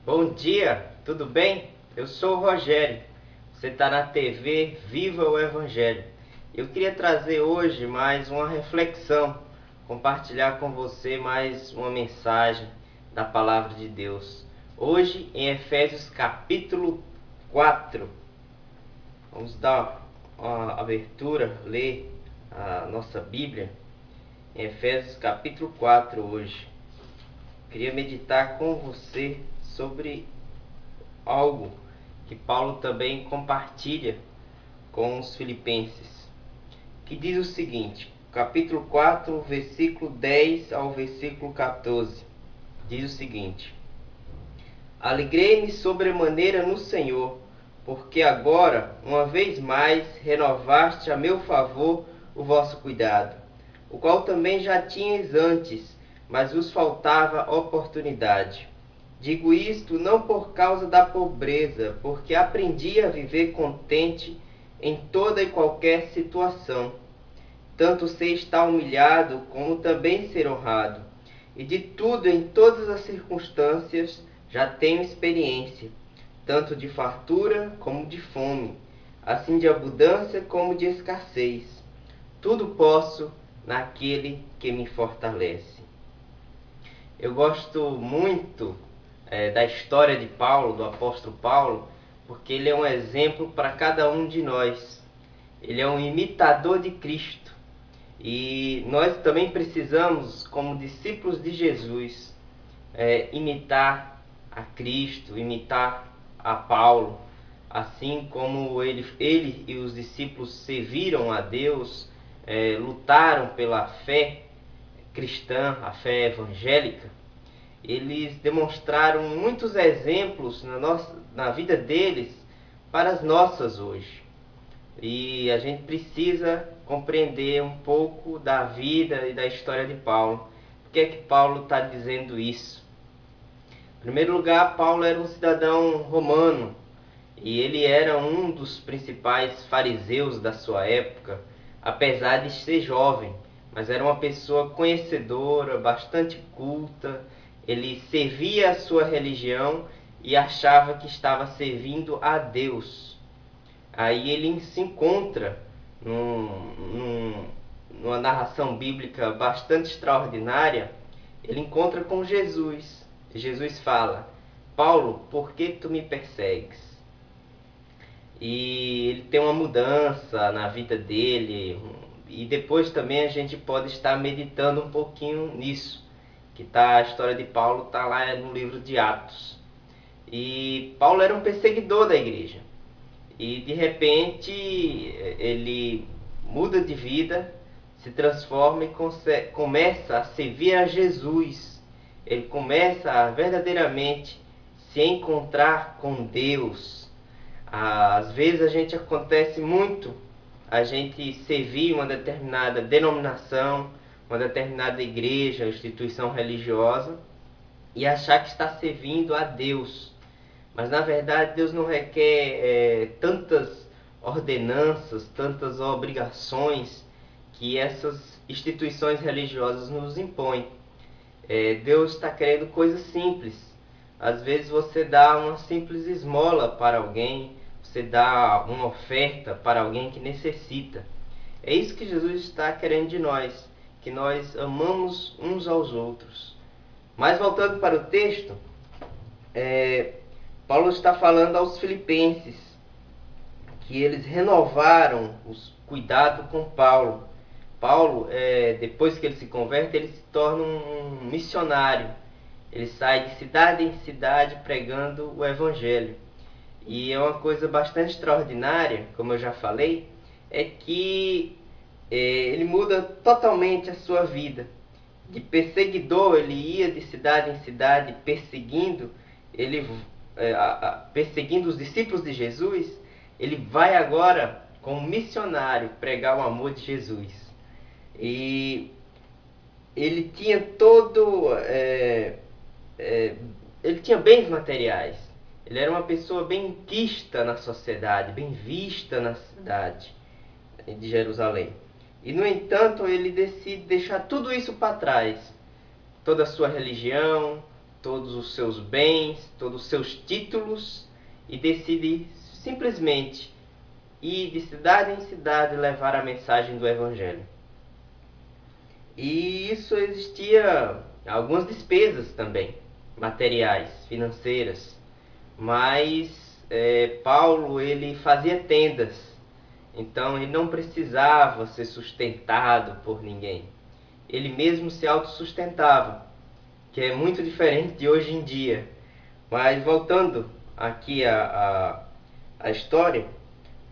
Bom dia, tudo bem? Eu sou o Rogério. Você está na TV Viva o Evangelho. Eu queria trazer hoje mais uma reflexão, compartilhar com você mais uma mensagem da Palavra de Deus. Hoje em Efésios capítulo 4. Vamos dar uma abertura, ler a nossa Bíblia em Efésios capítulo 4 hoje. Queria meditar com você sobre algo que Paulo também compartilha com os filipenses, que diz o seguinte, capítulo 4, versículo 10 ao versículo 14, diz o seguinte: Alegrei-me sobremaneira no Senhor, porque agora, uma vez mais, renovaste a meu favor o vosso cuidado, o qual também já tinhas antes, mas vos faltava oportunidade. Digo isto não por causa da pobreza, porque aprendi a viver contente em toda e qualquer situação. Tanto sei estar humilhado, como também ser honrado. E de tudo, em todas as circunstâncias, já tenho experiência, tanto de fartura como de fome, assim de abundância como de escassez. Tudo posso naquele que me fortalece. Eu gosto muito da história de Paulo, do apóstolo Paulo, porque ele é um exemplo para cada um de nós. Ele é um imitador de Cristo. E nós também precisamos, como discípulos de Jesus, imitar a Cristo, imitar a Paulo, assim como ele e os discípulos serviram a Deus, lutaram pela fé cristã, a fé evangélica. Eles demonstraram muitos exemplos na vida deles para as nossas hoje. E a gente precisa compreender um pouco da vida e da história de Paulo. Por que é que Paulo está dizendo isso? Em primeiro lugar, Paulo era um cidadão romano e ele era um dos principais fariseus da sua época, apesar de ser jovem, mas era uma pessoa conhecedora, bastante culta. Ele servia a sua religião e achava que estava servindo a Deus. Aí ele se encontra numa narração bíblica bastante extraordinária. Ele encontra com Jesus. Jesus fala: Paulo, por que tu me persegues? E ele tem uma mudança na vida dele. E depois também a gente pode estar meditando um pouquinho nisso, que a história de Paulo está lá no livro de Atos. E Paulo era um perseguidor da igreja. E de repente ele muda de vida, se transforma e começa a servir a Jesus. Ele começa a verdadeiramente se encontrar com Deus. Às vezes acontece muito a gente servir uma determinada denominação, uma determinada igreja, instituição religiosa e achar que está servindo a Deus. Mas na verdade Deus não requer tantas ordenanças, tantas obrigações que essas instituições religiosas nos impõem. Deus está querendo coisas simples. Às vezes você dá uma simples esmola para alguém, você dá uma oferta para alguém que necessita. É isso que Jesus está querendo de nós, que nós amamos uns aos outros. Mas voltando para o texto, Paulo está falando aos filipenses que eles renovaram o cuidado com Paulo. Paulo, depois que ele se converte, ele se torna um missionário. Ele sai de cidade em cidade pregando o evangelho. E é uma coisa bastante extraordinária, como eu já falei, é que ele muda totalmente a sua vida. De perseguidor, ele ia de cidade em cidade perseguindo, perseguindo os discípulos de Jesus. Ele vai agora, como missionário, pregar o amor de Jesus. E ele tinha ele tinha bens materiais. Ele era uma pessoa bem quista na sociedade, bem vista na cidade de Jerusalém. E no entanto ele decide deixar tudo isso para trás. Toda a sua religião, todos os seus bens, todos os seus títulos e decide simplesmente ir de cidade em cidade levar a mensagem do Evangelho. E isso existia algumas despesas também, materiais, financeiras, mas Paulo ele fazia tendas, então ele não precisava ser sustentado por ninguém. Ele mesmo se autossustentava, que é muito diferente de hoje em dia. Mas voltando aqui à história,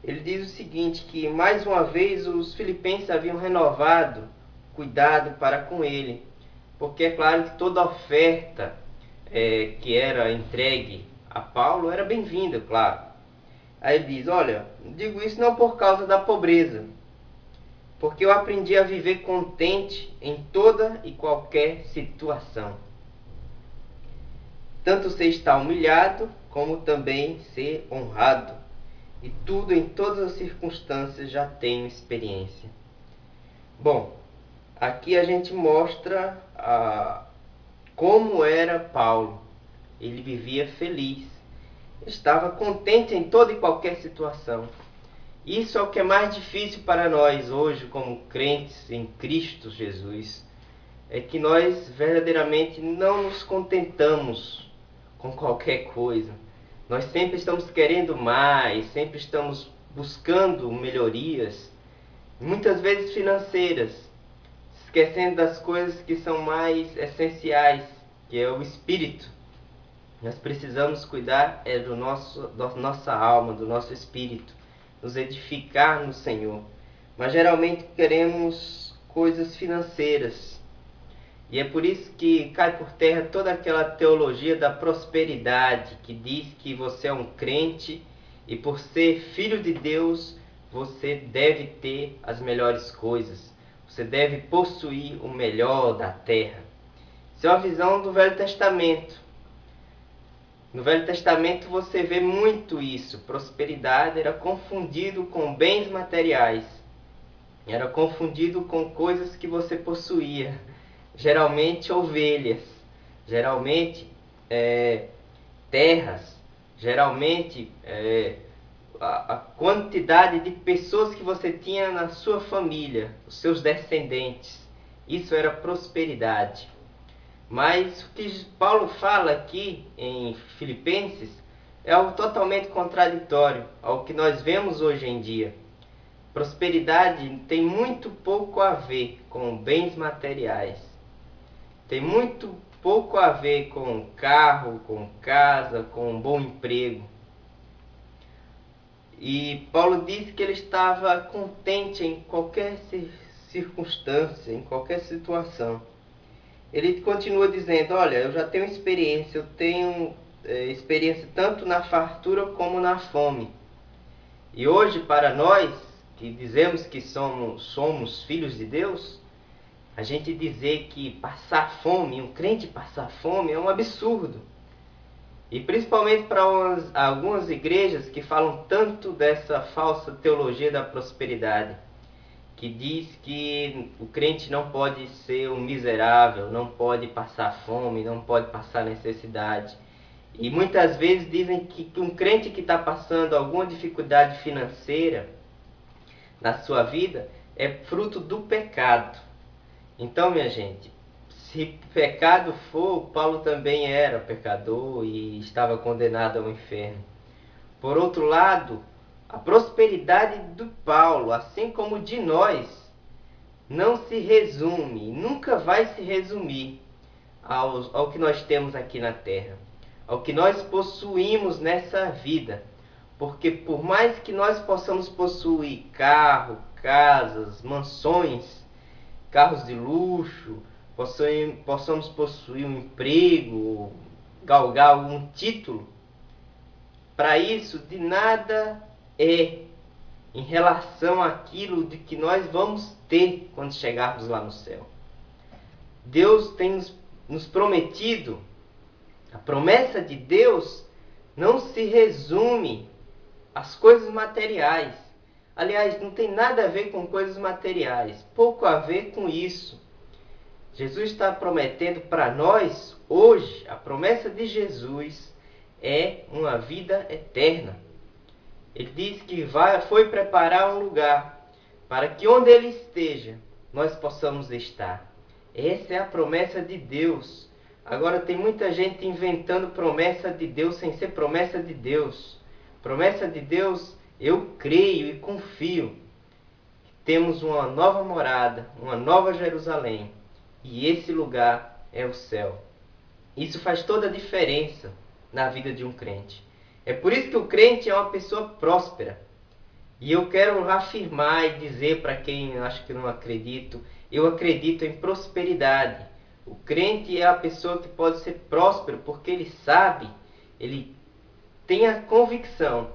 ele diz o seguinte, que mais uma vez os filipenses haviam renovado cuidado para com ele, porque é claro que toda oferta que era entregue a Paulo era bem-vinda, claro. Aí ele diz, olha, digo isso não por causa da pobreza, porque eu aprendi a viver contente em toda e qualquer situação. Tanto ser estar humilhado, como também ser honrado. E tudo em todas as circunstâncias já tenho experiência. Bom, aqui a gente mostra como era Paulo. Ele vivia feliz. Estava contente em toda e qualquer situação. Isso é o que é mais difícil para nós hoje, como crentes em Cristo Jesus. É que nós verdadeiramente não nos contentamos com qualquer coisa. Nós sempre estamos querendo mais, sempre estamos buscando melhorias, muitas vezes financeiras, esquecendo das coisas que são mais essenciais, que é o espírito. Nós precisamos cuidar da nossa alma, do nosso espírito, nos edificar no Senhor. Mas geralmente queremos coisas financeiras. E é por isso que cai por terra toda aquela teologia da prosperidade, que diz que você é um crente e por ser filho de Deus, você deve ter as melhores coisas. Você deve possuir o melhor da terra. Isso é uma visão do Velho Testamento. No Velho Testamento você vê muito isso. Prosperidade era confundido com bens materiais. Era confundido com coisas que você possuía. Geralmente ovelhas, geralmente terras, geralmente a quantidade de pessoas que você tinha na sua família, os seus descendentes. Isso era prosperidade. Mas o que Paulo fala aqui em Filipenses é algo totalmente contraditório ao que nós vemos hoje em dia. Prosperidade tem muito pouco a ver com bens materiais. Tem muito pouco a ver com carro, com casa, com um bom emprego. E Paulo disse que ele estava contente em qualquer circunstância, em qualquer situação. Ele continua dizendo, olha, eu já tenho experiência, eu tenho experiência tanto na fartura como na fome. E hoje, para nós, que dizemos que somos filhos de Deus, a gente dizer que passar fome, um crente passar fome, é um absurdo. E principalmente para algumas igrejas que falam tanto dessa falsa teologia da prosperidade, que diz que o crente não pode ser um miserável, não pode passar fome, não pode passar necessidade. E muitas vezes dizem que um crente que está passando alguma dificuldade financeira na sua vida é fruto do pecado. Então, minha gente, se pecado for, Paulo também era pecador e estava condenado ao inferno. Por outro lado, a prosperidade do Paulo, assim como de nós, não se resume, nunca vai se resumir ao que nós temos aqui na terra, ao que nós possuímos nessa vida. Porque por mais que nós possamos possuir carro, casas, mansões, carros de luxo, possamos possuir um emprego, galgar algum título, para isso de nada é em relação àquilo de que nós vamos ter quando chegarmos lá no céu. Deus tem nos prometido, a promessa de Deus não se resume às coisas materiais. Aliás, não tem nada a ver com coisas materiais, pouco a ver com isso. Jesus está prometendo para nós hoje, a promessa de Jesus é uma vida eterna. Ele diz que foi preparar um lugar para que onde Ele esteja, nós possamos estar. Essa é a promessa de Deus. Agora tem muita gente inventando promessa de Deus sem ser promessa de Deus. Promessa de Deus, eu creio e confio. Temos uma nova morada, uma nova Jerusalém. E esse lugar é o céu. Isso faz toda a diferença na vida de um crente. É por isso que o crente é uma pessoa próspera. E eu quero afirmar e dizer para quem acha que não acredito, eu acredito em prosperidade. O crente é a pessoa que pode ser próspero porque ele sabe, ele tem a convicção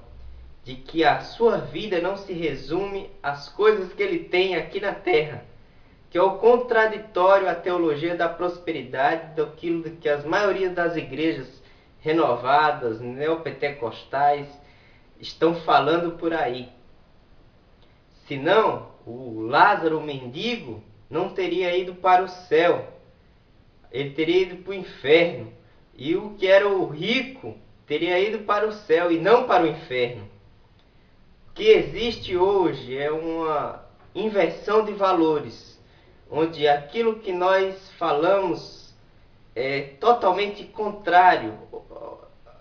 de que a sua vida não se resume às coisas que ele tem aqui na terra, que é o contraditório à teologia da prosperidade, daquilo que as maioria das igrejas renovadas, neopentecostais, estão falando por aí. Senão, o Lázaro, o mendigo, não teria ido para o céu. Ele teria ido para o inferno. E o que era o rico teria ido para o céu e não para o inferno. O que existe hoje é uma inversão de valores, onde aquilo que nós falamos é totalmente contrário.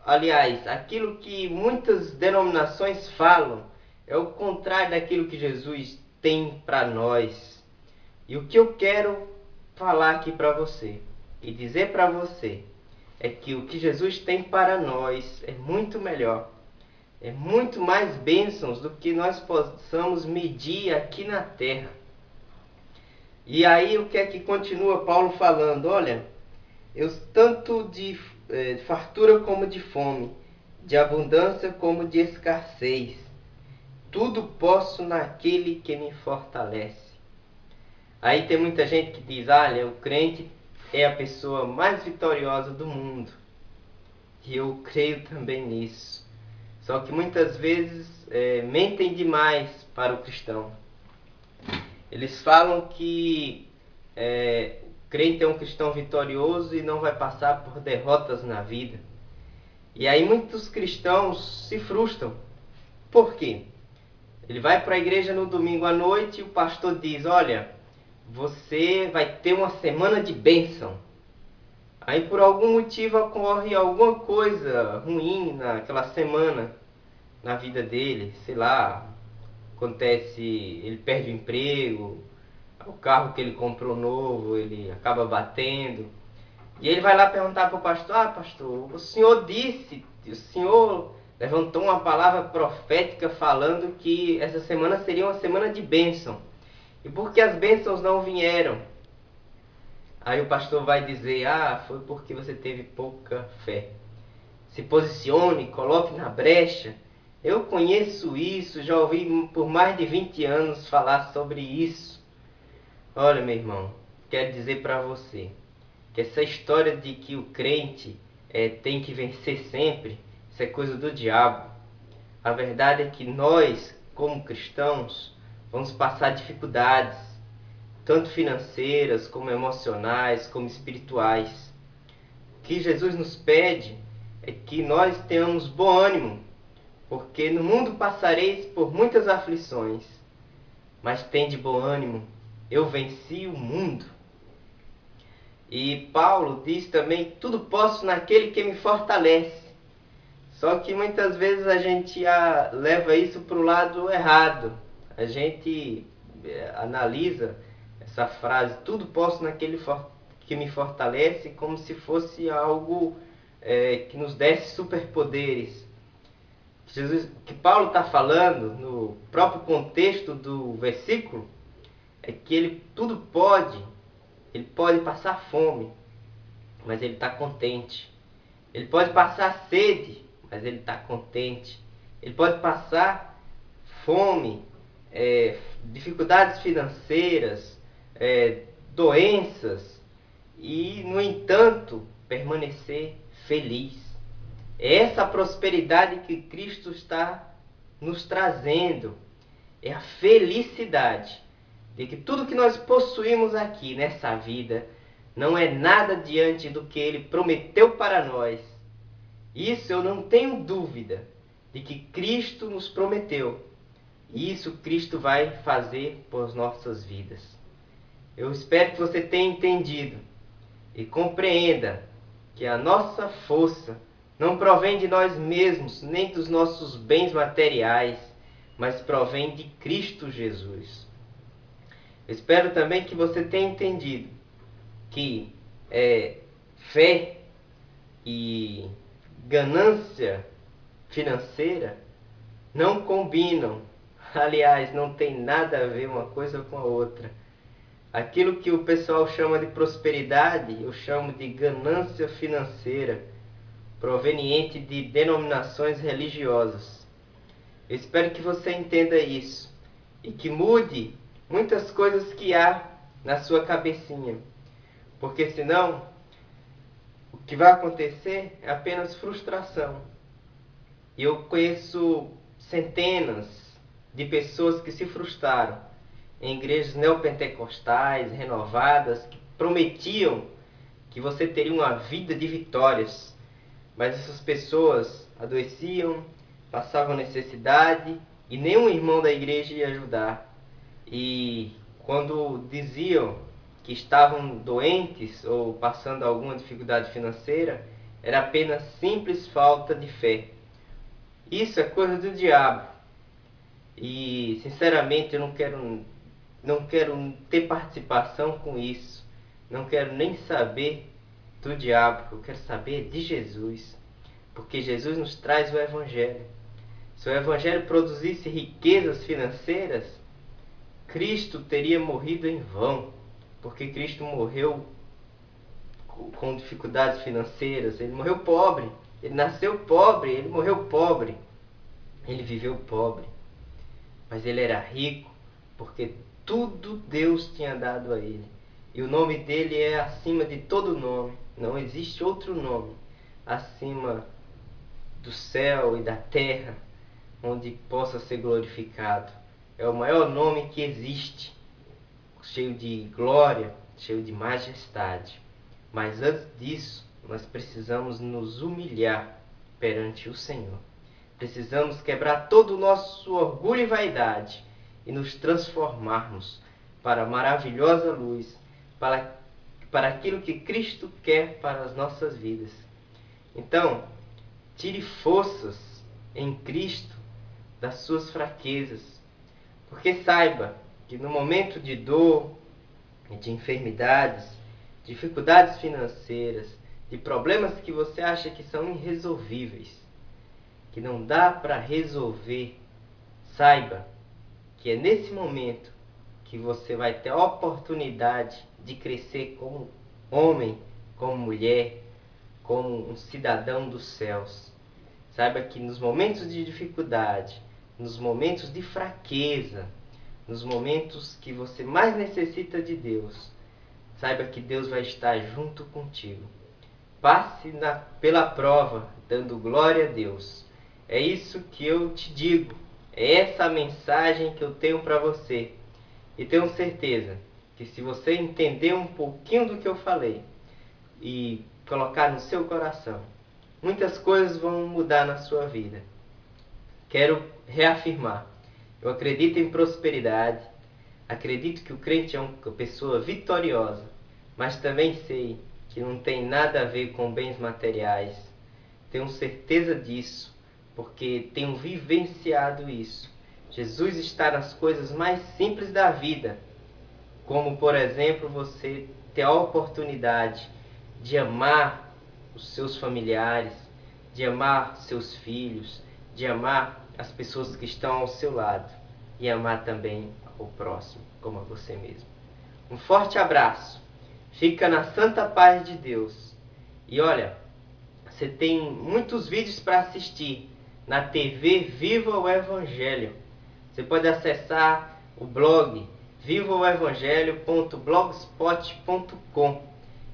Aliás, aquilo que muitas denominações falam é o contrário daquilo que Jesus tem para nós. E o que eu quero falar aqui para você e dizer para você é que o que Jesus tem para nós é muito melhor. É muito mais bênçãos do que nós possamos medir aqui na terra. E aí o que é que continua Paulo falando? Olha, eu tanto de fartura como de fome, de abundância como de escassez, tudo posso naquele que me fortalece. Aí tem muita gente que diz, olha, o crente é a pessoa mais vitoriosa do mundo. E eu creio também nisso. Só que muitas vezes mentem demais para o cristão. Eles falam que o crente é um cristão vitorioso e não vai passar por derrotas na vida. E aí muitos cristãos se frustram. Por quê? Ele vai para a igreja no domingo à noite e o pastor diz, olha, você vai ter uma semana de bênção. Aí por algum motivo ocorre alguma coisa ruim naquela semana na vida dele, sei lá, acontece, ele perde o emprego, o carro que ele comprou novo, ele acaba batendo. E ele vai lá perguntar para o pastor, pastor, o senhor disse, o senhor levantou uma palavra profética falando que essa semana seria uma semana de bênção. E por que as bênçãos não vieram? Aí o pastor vai dizer, foi porque você teve pouca fé. Se posicione, coloque na brecha. Eu conheço isso, já ouvi por mais de 20 anos falar sobre isso. Olha, meu irmão, quero dizer para você que essa história de que o crente tem que vencer sempre, isso é coisa do diabo. A verdade é que nós, como cristãos, vamos passar dificuldades, tanto financeiras, como emocionais, como espirituais. O que Jesus nos pede é que nós tenhamos bom ânimo, porque no mundo passareis por muitas aflições, mas tende bom ânimo, eu venci o mundo. E Paulo diz também, tudo posso naquele que me fortalece. Só que muitas vezes a gente leva isso para o lado errado. A gente analisa essa frase, tudo posso naquele que me fortalece, como se fosse algo que nos desse superpoderes. Que Paulo está falando, no próprio contexto do versículo, é que ele tudo pode. Ele pode passar fome, mas ele está contente. Ele pode passar sede, mas ele está contente. Ele pode passar fome, dificuldades financeiras, doenças, e, no entanto, permanecer feliz. É essa prosperidade que Cristo está nos trazendo. É a felicidade de que tudo que nós possuímos aqui nessa vida não é nada diante do que Ele prometeu para nós. Isso eu não tenho dúvida de que Cristo nos prometeu. E isso Cristo vai fazer por nossas vidas. Eu espero que você tenha entendido e compreenda que a nossa força não provém de nós mesmos, nem dos nossos bens materiais, mas provém de Cristo Jesus. Eu espero também que você tenha entendido que fé e ganância financeira não combinam. Aliás, não tem nada a ver uma coisa com a outra. Aquilo que o pessoal chama de prosperidade, eu chamo de ganância financeira, proveniente de denominações religiosas. Eu espero que você entenda isso e que mude muitas coisas que há na sua cabecinha, porque senão o que vai acontecer é apenas frustração. E eu conheço centenas de pessoas que se frustraram em igrejas neopentecostais, renovadas, que prometiam que você teria uma vida de vitórias, mas essas pessoas adoeciam, passavam necessidade e nenhum irmão da igreja ia ajudar. E quando diziam que estavam doentes ou passando alguma dificuldade financeira, era apenas simples falta de fé. Isso é coisa do diabo. E sinceramente eu não quero ter participação com isso. Não quero nem saber do diabo. Eu quero saber de Jesus. Porque Jesus nos traz o Evangelho. Se o Evangelho produzisse riquezas financeiras, Cristo teria morrido em vão. Porque Cristo morreu com dificuldades financeiras. Ele morreu pobre. Ele nasceu pobre. Ele morreu pobre. Ele viveu pobre. Mas ele era rico porque tudo Deus tinha dado a ele. E o nome dele é acima de todo nome. Não existe outro nome acima do céu e da terra onde possa ser glorificado. É o maior nome que existe, cheio de glória, cheio de majestade. Mas antes disso, nós precisamos nos humilhar perante o Senhor. Precisamos quebrar todo o nosso orgulho e vaidade e nos transformarmos para a maravilhosa luz, para aquilo que Cristo quer para as nossas vidas. Então, tire forças em Cristo das suas fraquezas, porque saiba que no momento de dor, de enfermidades, dificuldades financeiras, de problemas que você acha que são irresolvíveis, que não dá para resolver, saiba que é nesse momento que você vai ter a oportunidade de crescer como homem, como mulher, como um cidadão dos céus. Saiba que nos momentos de dificuldade, nos momentos de fraqueza, nos momentos que você mais necessita de Deus, saiba que Deus vai estar junto contigo. Passe pela prova, dando glória a Deus. É isso que eu te digo. É essa a mensagem que eu tenho para você. E tenho certeza que se você entender um pouquinho do que eu falei e colocar no seu coração, muitas coisas vão mudar na sua vida. Quero reafirmar. Eu acredito em prosperidade. Acredito que o crente é uma pessoa vitoriosa. Mas também sei que não tem nada a ver com bens materiais. Tenho certeza disso, porque tenho vivenciado isso. Jesus está nas coisas mais simples da vida, como, por exemplo, você ter a oportunidade de amar os seus familiares, de amar seus filhos, de amar as pessoas que estão ao seu lado e amar também o próximo, como a você mesmo. Um forte abraço. Fica na santa paz de Deus. E olha, você tem muitos vídeos para assistir na TV Viva o Evangelho. Você pode acessar o blog vivaoevangelho.blogspot.com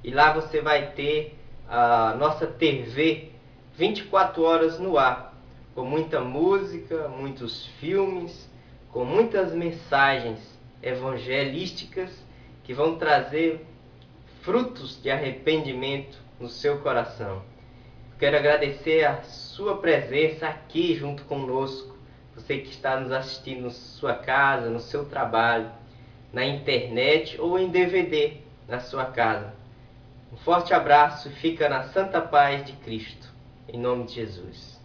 e lá você vai ter a nossa TV 24 horas no ar, com muita música, muitos filmes, com muitas mensagens evangelísticas que vão trazer frutos de arrependimento no seu coração. Quero agradecer a sua presença aqui junto conosco. Você que está nos assistindo na sua casa, no seu trabalho, na internet ou em DVD na sua casa. Um forte abraço e fica na santa paz de Cristo. Em nome de Jesus.